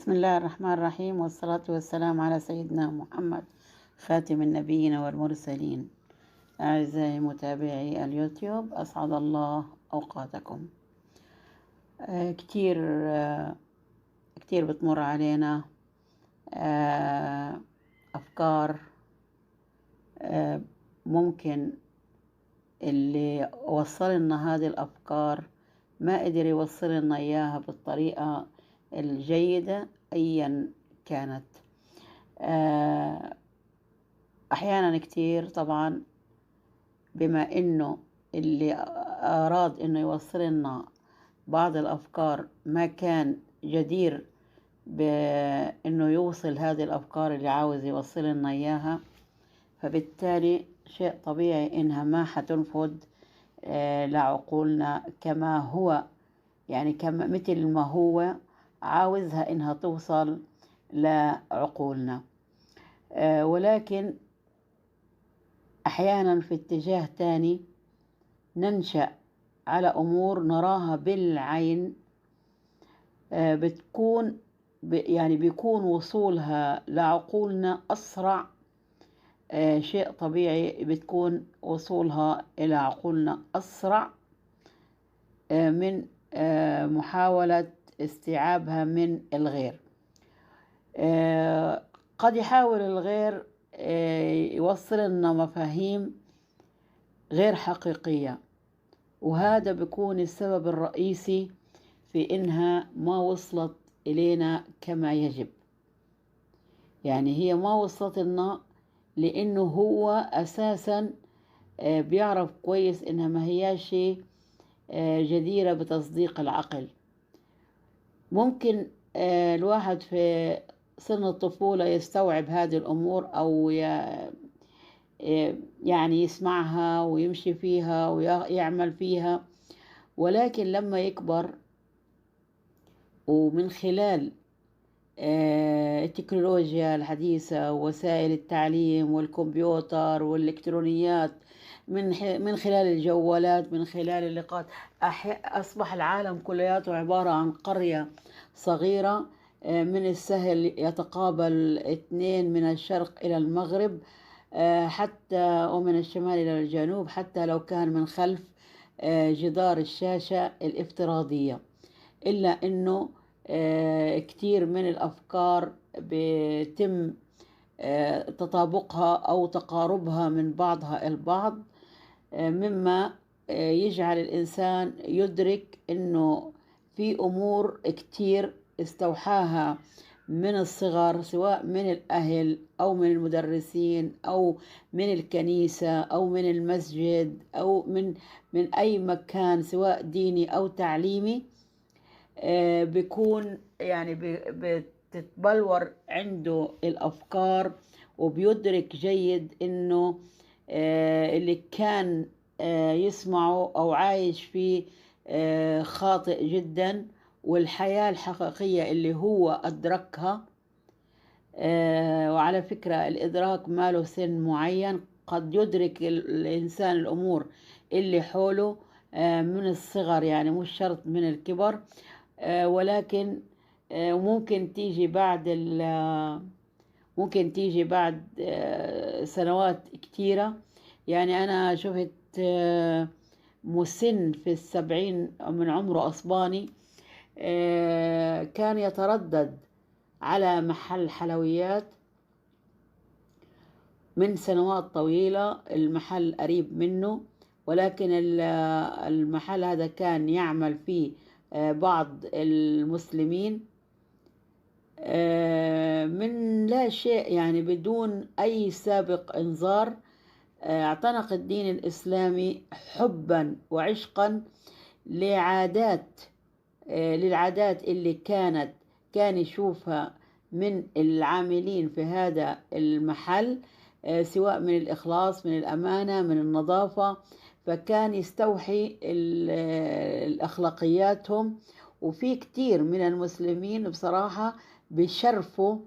بسم الله الرحمن الرحيم، والصلاة والسلام على سيدنا محمد خاتم النبيين والمرسلين. أعزائي متابعي اليوتيوب، أسعد الله أوقاتكم. كتير كتير بتمر علينا أفكار. ممكن اللي وصل لنا هذه الأفكار ما قدر يوصل لنا إياها بالطريقة الجيدة أيا كانت. أحيانا كتير طبعا بما إنه اللي أراد إنه يوصل لنا بعض الأفكار ما كان جدير بإنه يوصل هذه الأفكار اللي عاوز يوصل لنا إياها، فبالتالي شيء طبيعي إنها ما حتنفذ لعقولنا كما هو، يعني كما مثل ما هو عاوزها إنها توصل لعقولنا. ولكن أحيانا في اتجاه تاني ننشأ على أمور نراها بالعين، بتكون يعني بيكون وصولها لعقولنا أسرع. شيء طبيعي بتكون وصولها إلى عقولنا أسرع من محاولة استيعابها من الغير. قد يحاول الغير يوصل لنا مفاهيم غير حقيقية، وهذا بيكون السبب الرئيسي في إنها ما وصلت إلينا كما يجب. يعني هي ما وصلت لنا لأنه هو أساسا بيعرف كويس إنها ما هياش جديرة بتصديق العقل. ممكن الواحد في سن الطفولة يستوعب هذه الأمور أو يعني يسمعها ويمشي فيها ويعمل فيها، ولكن لما يكبر ومن خلال التكنولوجيا الحديثة ووسائل التعليم والكمبيوتر والإلكترونيات، من خلال الجوالات، من خلال اللقاءات، أصبح العالم كلياته عبارة عن قرية صغيرة. من السهل يتقابل اثنين من الشرق إلى المغرب، حتى ومن الشمال إلى الجنوب، حتى لو كان من خلف جدار الشاشة الافتراضية. إلا أنه كتير من الأفكار بيتم تطابقها أو تقاربها من بعضها البعض، مما يجعل الإنسان يدرك أنه في أمور كتير استوحاها من الصغر، سواء من الأهل أو من المدرسين أو من الكنيسة أو من المسجد أو من أي مكان سواء ديني أو تعليمي. بيكون يعني بتتبلور عنده الأفكار، وبيدرك جيد إنه اللي كان يسمعه أو عايش فيه خاطئ جدا، والحياة الحقيقية اللي هو أدركها. وعلى فكرة الإدراك ما له سن معين، قد يدرك الإنسان الأمور اللي حوله من الصغر، يعني مش شرط من الكبر، ولكن ممكن تيجي بعد سنوات كتيرة. يعني أنا شفت مسن في 70 من عمره أصباني، كان يتردد على محل حلويات من سنوات طويلة، المحل قريب منه، ولكن المحل هذا كان يعمل فيه بعض المسلمين من لا شيء، يعني بدون أي سابق إنذار. اعتنق الدين الإسلامي حبا وعشقا للعادات اللي كان يشوفها من العاملين في هذا المحل، سواء من الإخلاص، من الأمانة، من النظافة. فكان يستوحي الأخلاقياتهم. وفي كتير من المسلمين بصراحة بشرفوا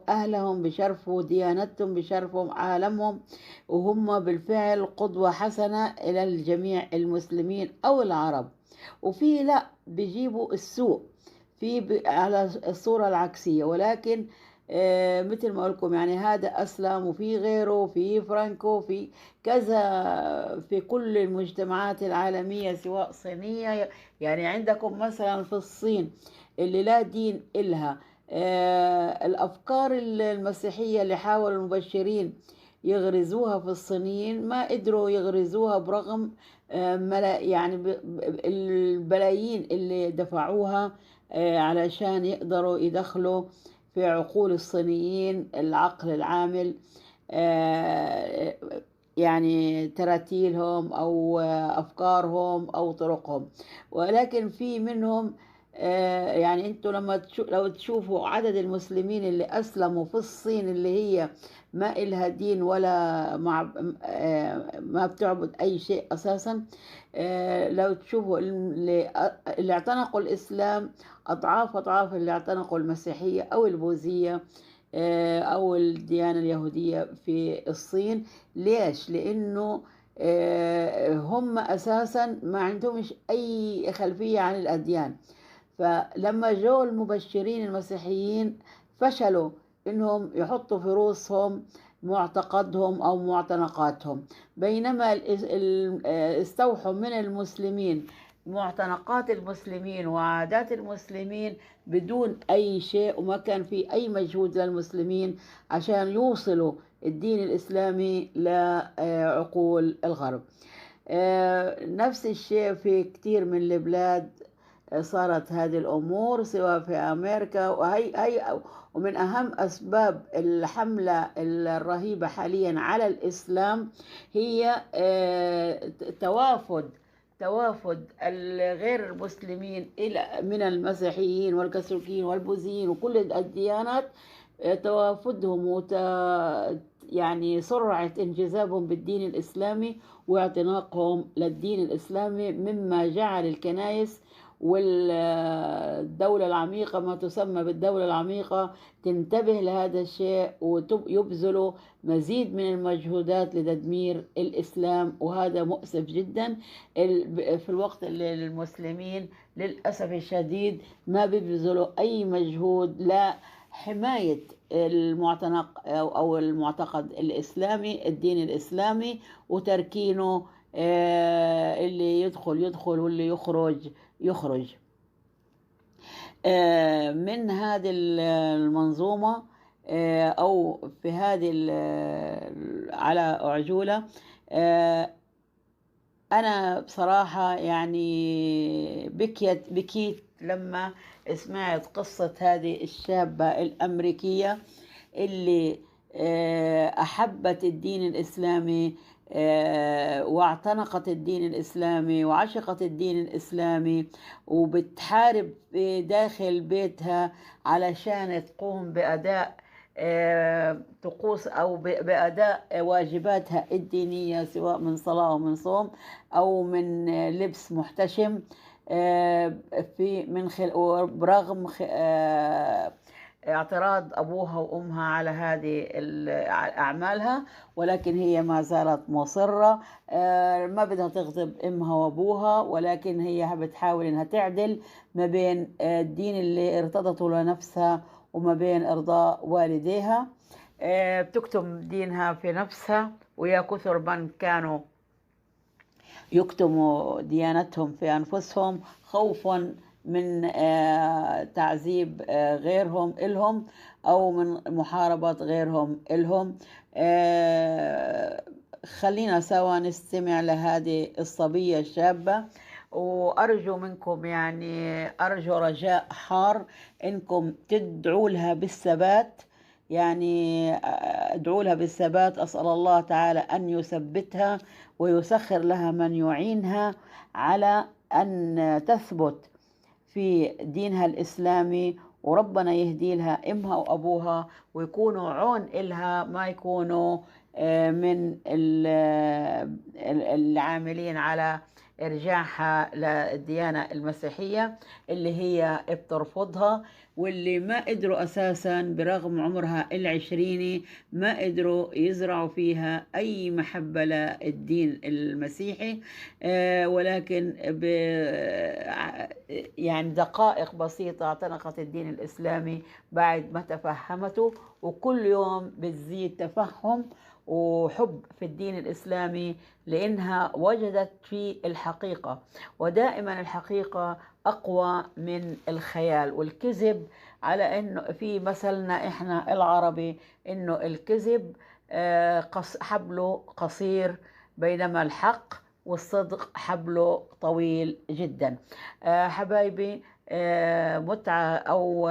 أهلهم، بشرفوا ديانتهم، بشرفوا عالمهم، وهم بالفعل قدوة حسنة إلى الجميع المسلمين أو العرب. وفي لا بيجيبوا السوء على الصورة العكسية. ولكن مثل ما أقولكم يعني هذا أسلم، وفي غيره، في فرانكو، في كذا، في كل المجتمعات العالمية سواء صينية. يعني عندكم مثلا في الصين اللي لا دين إلها، الأفكار المسيحية اللي حاول المبشرين يغرزوها في الصينيين ما قدروا يغرزوها، برغم يعني البلايين اللي دفعوها علشان يقدروا يدخلوا في عقول الصينيين العقل العامل، آه، يعني تراتيلهم أو أفكارهم أو طرقهم. ولكن في منهم يعني انتوا لو تشوفوا عدد المسلمين اللي أسلموا في الصين، اللي هي ما إلها دين ولا ما بتعبد أي شيء أساسا، لو تشوفوا اللي اعتنقوا الإسلام أضعاف أضعاف اللي اعتنقوا المسيحية أو البوذية أو الديانة اليهودية في الصين. ليش؟ لأنه هم أساسا ما عندهمش أي خلفية عن الأديان. فلما جو المبشرين المسيحيين فشلوا إنهم يحطوا في رؤوسهم معتقدهم أو معتنقاتهم، بينما استوحوا من المسلمين معتنقات المسلمين وعادات المسلمين بدون أي شيء، وما كان في أي مجهود للمسلمين عشان يوصلوا الدين الإسلامي لعقول الغرب. نفس الشيء في كتير من البلاد صارت هذه الأمور، سواء في أمريكا. ومن أهم أسباب الحملة الرهيبة حاليا على الإسلام هي توافد الغير المسلمين من المسيحيين والكاثوليكيين والبوذيين وكل الديانات، توافدهم يعني سرعة انجذابهم بالدين الإسلامي واعتناقهم للدين الإسلامي، مما جعل الكنائس والدولة العميقة، ما تسمى بالدولة العميقة، تنتبه لهذا الشيء ويبذلوا مزيد من المجهودات لتدمير الإسلام. وهذا مؤسف جدا في الوقت اللي المسلمين للأسف الشديد ما بيبذلوا أي مجهود لا حماية المعتنق أو المعتقد الإسلامي، الدين الإسلامي، وتركينه اللي يدخل واللي يخرج من هذه المنظومة أو في هذه على أعجولة. أنا بصراحة يعني بكيت لما سمعت قصة هذه الشابة الأمريكية اللي أحبت الدين الإسلامي واعتنقت الدين الإسلامي وعشقت الدين الإسلامي، وبتحارب داخل بيتها علشان تقوم بأداء طقوس أو بأداء واجباتها الدينية، سواء من صلاة ومن صوم أو من لبس محتشم، برغم اعتراض أبوها وأمها على هذه أعمالها. ولكن هي ما زالت مصرة، ما بدها تغضب أمها وأبوها، ولكن هي بتحاول أنها تعدل ما بين الدين اللي ارتضته لنفسها وما بين إرضاء والديها. بتكتم دينها في نفسها، ويا كثر من كانوا يكتموا ديانتهم في أنفسهم خوفا من تعذيب غيرهم إلهم أو من محاربة غيرهم إلهم. خلينا سوا نستمع لهذه الصبية الشابة، وأرجو منكم يعني أرجو رجاء حار إنكم تدعوا لها بالثبات، يعني ادعوا لها بالثبات. أسأل الله تعالى أن يثبتها ويسخر لها من يعينها على أن تثبت في دينها الإسلامي، وربنا يهدي لها إمها وأبوها ويكونوا عون إلها، ما يكونوا من العاملين على إرجاعها للديانة المسيحية اللي هي بترفضها، واللي ما قدروا أساسا برغم عمرها العشريني ما قدروا يزرعوا فيها أي محبة للدين المسيحي. ولكن يعني دقائق بسيطة اعتنقت الدين الإسلامي بعد ما تفهمته، وكل يوم بتزيد تفهم وحب في الدين الإسلامي، لأنها وجدت فيه الحقيقة. ودائما الحقيقة أقوى من الخيال والكذب. على أنه في مثلنا إحنا العربي أنه الكذب حبله قصير، بينما الحق والصدق حبله طويل جدا. حبايبي، متعة أو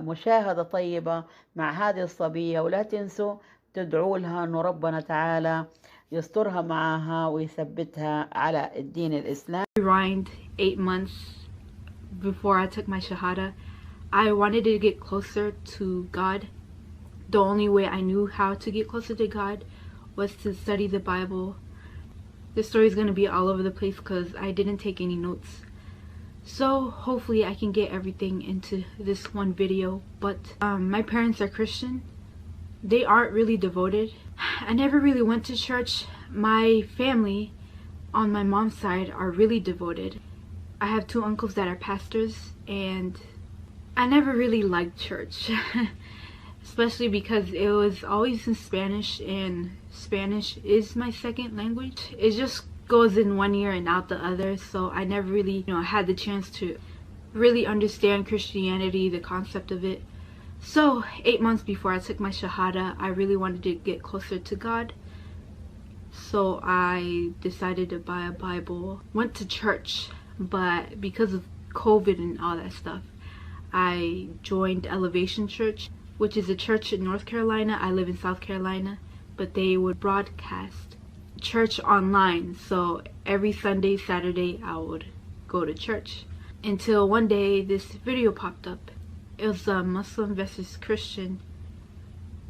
مشاهدة طيبة مع هذه الصبية، ولا تنسوا تدعوا لها أن ربنا تعالى يسترها معها ويثبتها على الدين الإسلامي. Rewind 8 months before I took my Shahada. I wanted to get closer to God. The only way I knew how to get closer to God was to study the Bible. This story is going to be all over the place because I didn't take any notes. So hopefully I can get everything into this one video. But my parents are Christian. They aren't really devoted. I never really went to church. My family on my mom's side are really devoted. I have 2 uncles that are pastors, and I never really liked church. Especially because it was always in Spanish, and Spanish is my second language. It just goes in one ear and out the other, so I never really, had the chance to really understand Christianity, the concept of it. So 8 months before I took my Shahada, I really wanted to get closer to God. So I decided to buy a Bible, went to church, but because of COVID and all that stuff, I joined Elevation Church, which is a church in North Carolina. I live in South Carolina, but they would broadcast church online. So every Sunday, Saturday, I would go to church. Until one day this video popped up. It was a Muslim versus Christian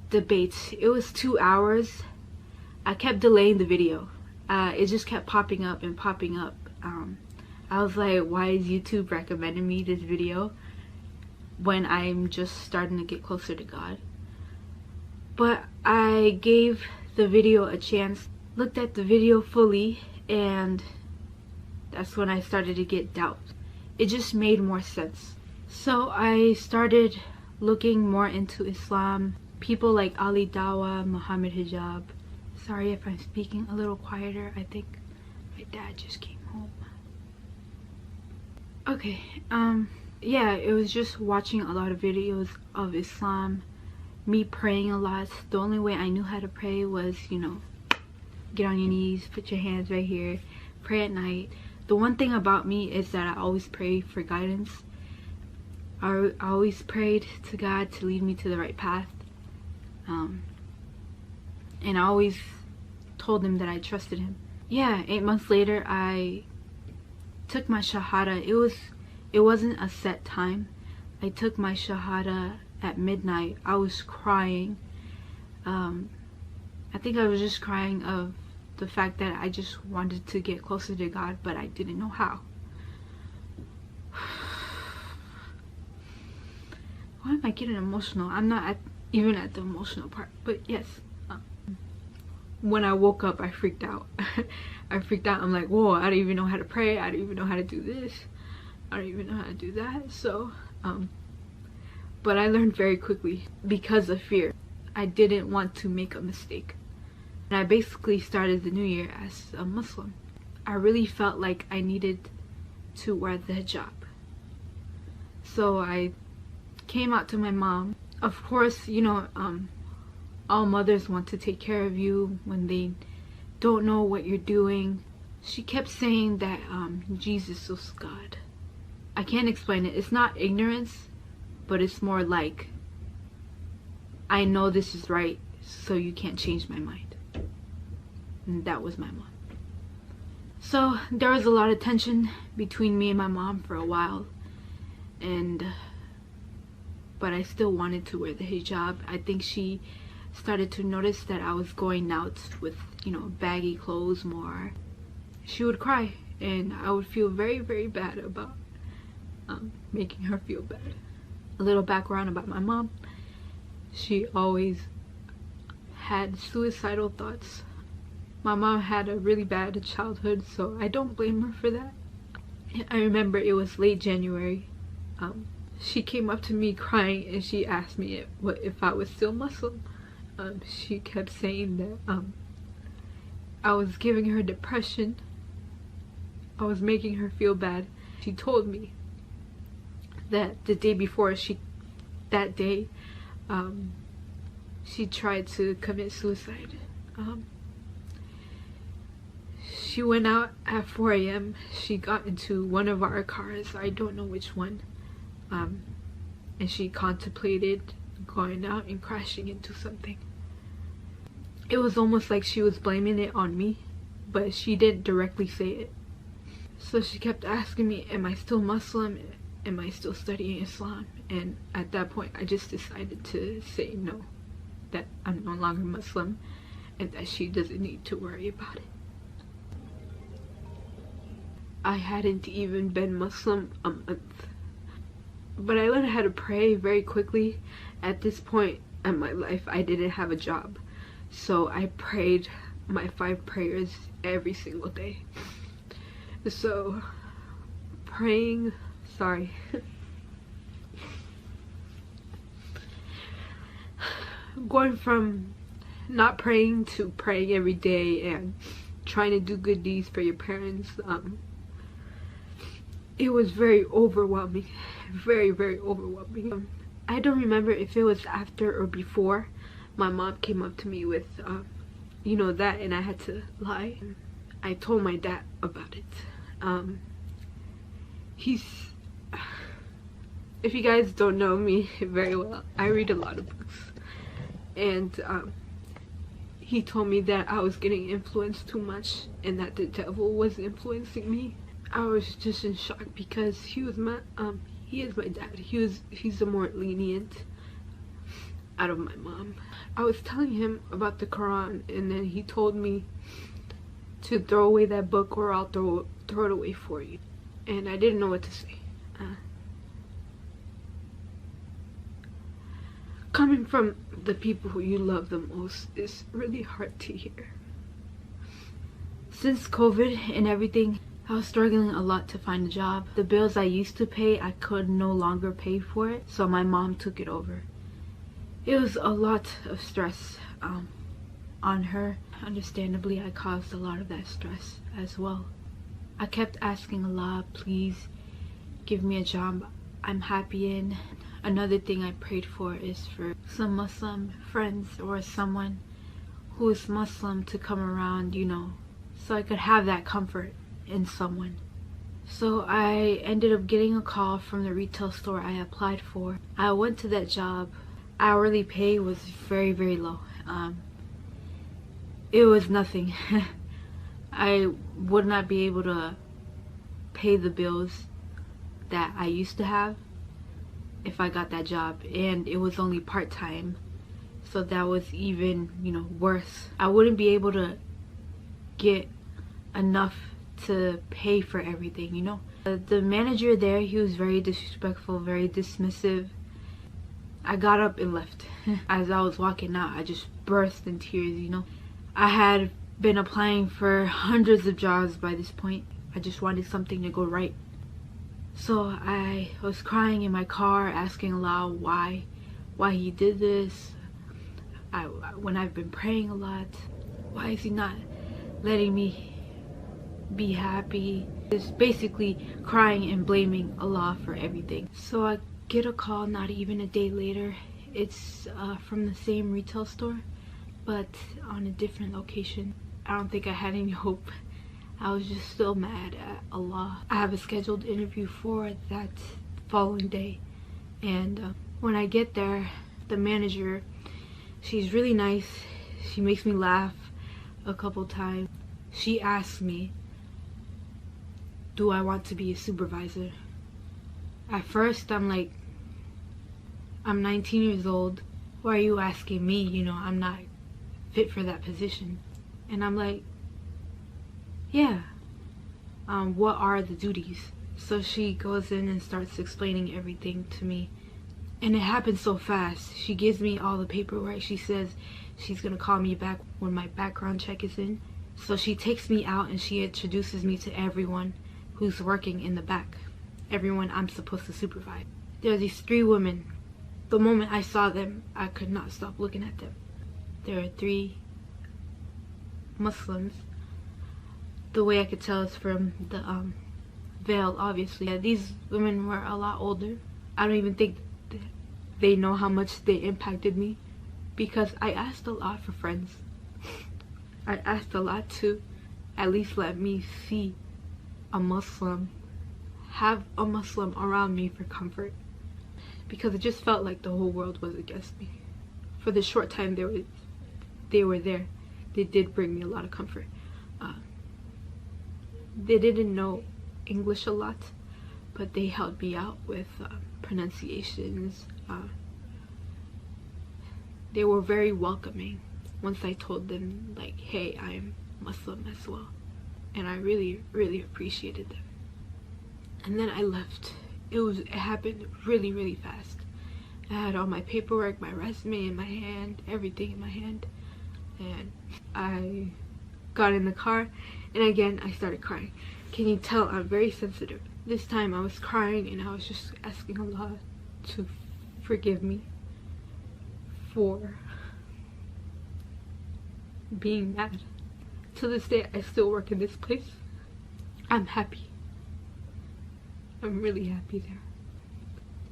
debate. It was 2 hours. I kept delaying the video. It just kept popping up and popping up. I was like, why is YouTube recommending me this video when I'm just starting to get closer to God? But I gave the video a chance, looked at the video fully, and that's when I started to get doubt. It just made more sense. So I started looking more into Islam, people like Ali Dawa, Muhammad Hijab. Sorry if I'm speaking a little quieter. I think my dad just came home. Okay, yeah, it was just watching a lot of videos of Islam, me praying a lot. The only way I knew how to pray was, get on your knees, put your hands right here, pray at night. The one thing about me is that I always pray for guidance. I always prayed to God to lead me to the right path. And I always told him that I trusted him. Yeah, 8 months later, I took my Shahada. It wasn't a set time. I took my Shahada at midnight. I was crying. I think I was just crying of the fact that I just wanted to get closer to God, but I didn't know how. Why am I getting emotional? I'm not even at the emotional part, but yes. When I woke up, I freaked out. I freaked out. I'm like, whoa, I don't even know how to pray. I don't even know how to do this. I don't even know how to do that. So, but I learned very quickly because of fear. I didn't want to make a mistake. And I basically started the new year as a Muslim. I really felt like I needed to wear the hijab. So I came out to my mom. Of course, all mothers want to take care of you when they don't know what you're doing. She kept saying that Jesus was God. I can't explain it. It's not ignorance, but it's more like, I know this is right, so you can't change my mind. And that was my mom. So there was a lot of tension between me and my mom for a while, but I still wanted to wear the hijab. I think she started to notice that I was going out with, baggy clothes more. She would cry and I would feel very, very bad about making her feel bad. A little background about my mom. She always had suicidal thoughts. My mom had a really bad childhood, so I don't blame her for that. I remember it was late January. She came up to me crying and she asked me if I was still Muslim. She kept saying that I was giving her depression. I was making her feel bad. She told me that the day before she tried to commit suicide. She went out at 4 a.m. She got into one of our cars, I don't know which one, and she contemplated going out and crashing into something. It was almost like she was blaming it on me, but she didn't directly say it. So she kept asking me, am I still Muslim? Am I still studying Islam? And at that point I just decided to say no, that I'm no longer Muslim and that she doesn't need to worry about it. I hadn't even been Muslim a month, but I learned how to pray very quickly. At this point in my life, I didn't have a job, so I prayed my 5 prayers every single day. So praying, sorry. Going from not praying to praying every day and trying to do good deeds for your parents, it was very overwhelming, very, very overwhelming. I don't remember if it was after or before my mom came up to me with you know, that, and I had to lie. I told my dad about it. If you guys don't know me very well, I read a lot of books, and he told me that I was getting influenced too much and that the devil was influencing me. I was just in shock because he is my dad. He's the more lenient out of my mom. I was telling him about the Quran, and then he told me to throw away that book or I'll throw it away for you. And I didn't know what to say. Coming from the people who you love the most is really hard to hear. Since COVID and everything, I was struggling a lot to find a job. The bills I used to pay, I could no longer pay for it, so my mom took it over. It was a lot of stress on her. Understandably, I caused a lot of that stress as well. I kept asking Allah, please give me a job I'm happy in. Another thing I prayed for is for some Muslim friends or someone who is Muslim to come around, you know, so I could have that comfort in someone. So I ended up getting a call from the retail store I applied for. I went to that job. Hourly pay was very, very low. It was nothing. I would not be able to pay the bills that I used to have if I got that job, and it was only part-time, so that was even, you know, worse. I wouldn't be able to get enough to pay for everything, you know. The manager there, he was very disrespectful, very dismissive. I got up and left. As I was walking out, I just burst in tears, you know. I had been applying for hundreds of jobs by this point. I just wanted something to go right. So I was crying in my car, asking Allah why he did this. When I've been praying a lot, why is he not letting me be happy? Just basically crying and blaming Allah for everything. So I get a call not even a day later. It's from the same retail store, but on a different location. I don't think I had any hope. I was just still mad at Allah. I have a scheduled interview for that following day, and when I get there, the manager, she's really nice. She makes me laugh a couple times. She asked me, do I want to be a supervisor? At first I'm like, I'm 19 years old. Why are you asking me? You know, I'm not fit for that position. And I'm like, yeah, what are the duties. So she goes in and starts explaining everything to me, and it happens so fast. She gives me all the paperwork. She says she's gonna call me back when my background check is in. So she takes me out and she introduces me to everyone who's working in the back, everyone I'm supposed to supervise. There are these 3 women. The moment I saw them, I could not stop looking at them. There are 3 Muslims. The way I could tell is from the veil, obviously. Yeah, these women were a lot older. I don't even think they know how much they impacted me, because I asked a lot for friends. I asked a lot to at least let me see a Muslim, have a Muslim around me for comfort, because it just felt like the whole world was against me. For the short time they were there, they did bring me a lot of comfort. They didn't know English a lot, but they helped me out with pronunciations. They were very welcoming once I told them, like, hey, I'm Muslim as well. And I really, really appreciated them. And then I left. It happened really, really fast. I had all my paperwork, my resume in my hand, everything in my hand. And I got in the car, and again, I started crying. Can you tell I'm very sensitive? This time I was crying, and I was just asking Allah to forgive me for being mad. To this day, I still work in this place. I'm happy. I'm really happy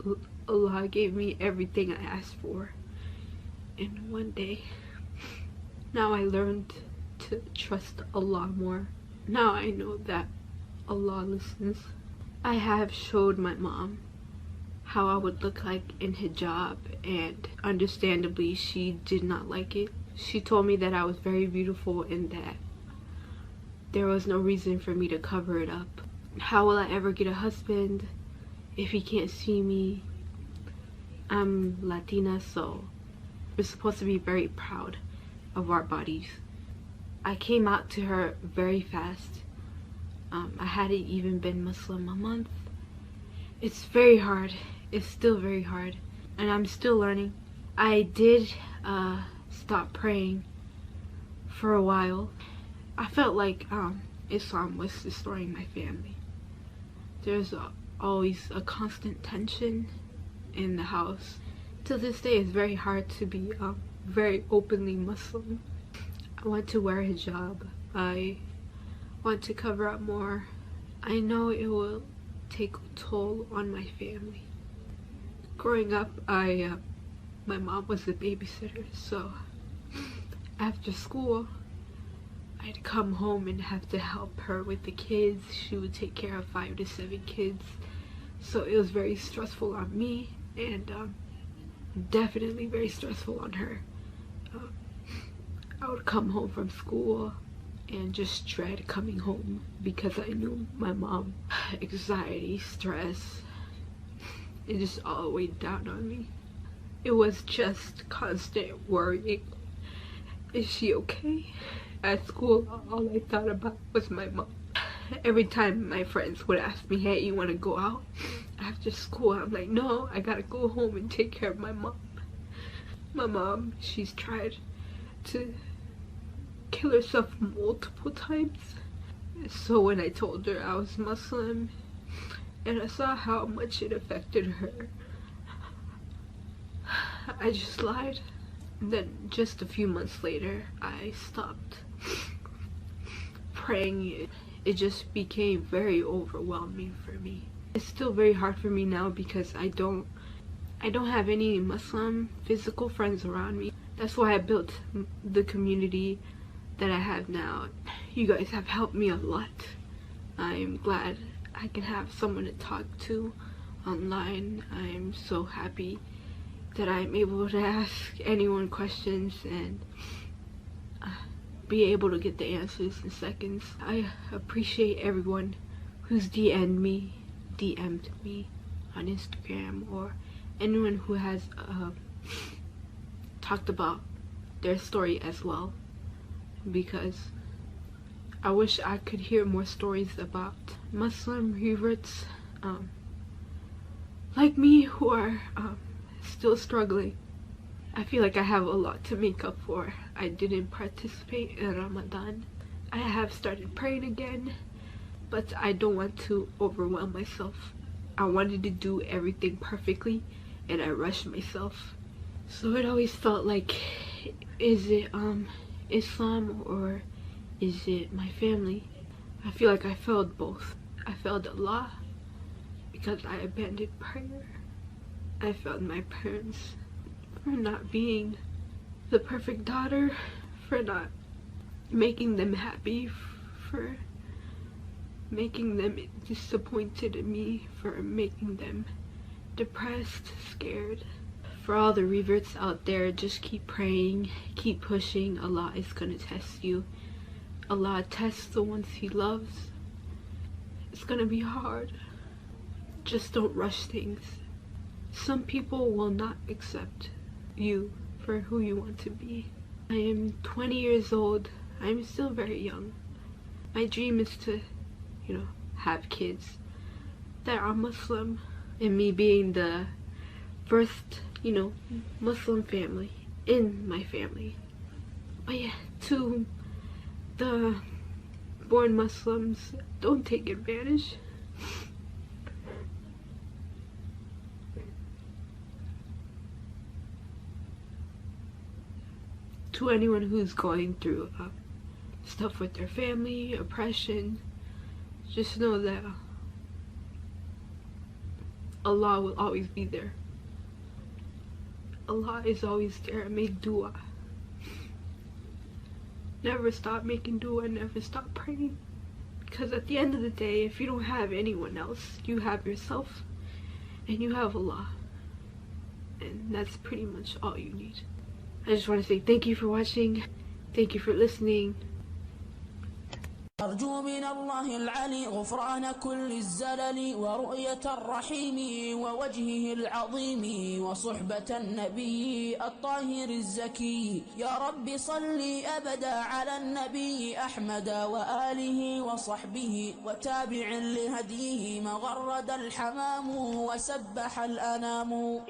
there. Allah gave me everything I asked for in one day. Now I learned to trust Allah more. Now I know that Allah listens. I have showed my mom how I would look like in hijab, and understandably she did not like it. She told me that I was very beautiful and that there was no reason for me to cover it up. How will I ever get a husband if he can't see me? I'm Latina, so we're supposed to be very proud of our bodies. I came out to her very fast. I hadn't even been Muslim a month. It's very hard. It's still very hard, and I'm still learning. I did stop praying for a while. I felt like Islam was destroying my family. There's always a constant tension in the house. To this day, it's very hard to be very openly Muslim. I want to wear hijab. I want to cover up more. I know it will take a toll on my family. Growing up, my mom was a babysitter, so after school, I'd come home and have to help her with the kids. She would take care of 5 to 7 kids, so it was very stressful on me, and definitely very stressful on her. I would come home from school and just dread coming home because I knew my mom, anxiety, stress, it just all weighed down on me. It was just constant worrying. Is she okay? At school, all I thought about was my mom. Every time my friends would ask me, hey, you want to go out after school? I'm like, no, I gotta go home and take care of my mom. My mom, she's tried to kill herself multiple times. So when I told her I was Muslim and I saw how much it affected her, I just lied. And then just a few months later, I stopped praying. It just became very overwhelming for me. It's still very hard for me now because I don't have any Muslim physical friends around me. That's why I built the community that I have now. You guys have helped me a lot. I'm glad I can have someone to talk to online. I'm so happy that I'm able to ask anyone questions and be able to get the answers in seconds. I appreciate everyone who's DM'd me on Instagram, or anyone who has talked about their story as well, because I wish I could hear more stories about Muslim reverts like me who are still struggling. I feel like I have a lot to make up for. I didn't participate in Ramadan. I have started praying again, but I don't want to overwhelm myself. I wanted to do everything perfectly and I rushed myself. So it always felt like, is it Islam or is it my family? I feel like I failed both. I failed Allah because I abandoned prayer. I failed my parents for not being the perfect daughter, for not making them happy, for making them disappointed in me, for making them depressed, scared. For all the reverts out there, just keep praying, keep pushing. Allah is gonna test you. Allah tests the ones He loves. It's gonna be hard. Just don't rush things. Some people will not accept you for who you want to be. I am 20 years old. I'm still very young. My dream is to, have kids that are Muslim, and me being the first, Muslim family in my family. But yeah, to the born Muslims, don't take advantage. To anyone who's going through stuff with their family, oppression, just know that Allah will always be there. Allah is always there. Make dua. Never stop making dua, never stop praying. Because at the end of the day, if you don't have anyone else, you have yourself and you have Allah. And that's pretty much all you need. I just want to say thank you for watching. Thank you for listening. أرجو من الله العلي غفران كل الزلل ورؤية الرحيم ووجهه العظيم وصحبة النبي الطاهر الزكي. يا رب صل أبدا على النبي أحمد وآله وصحبه وتابع لهديه مغرد الحمام وسبح الأنام.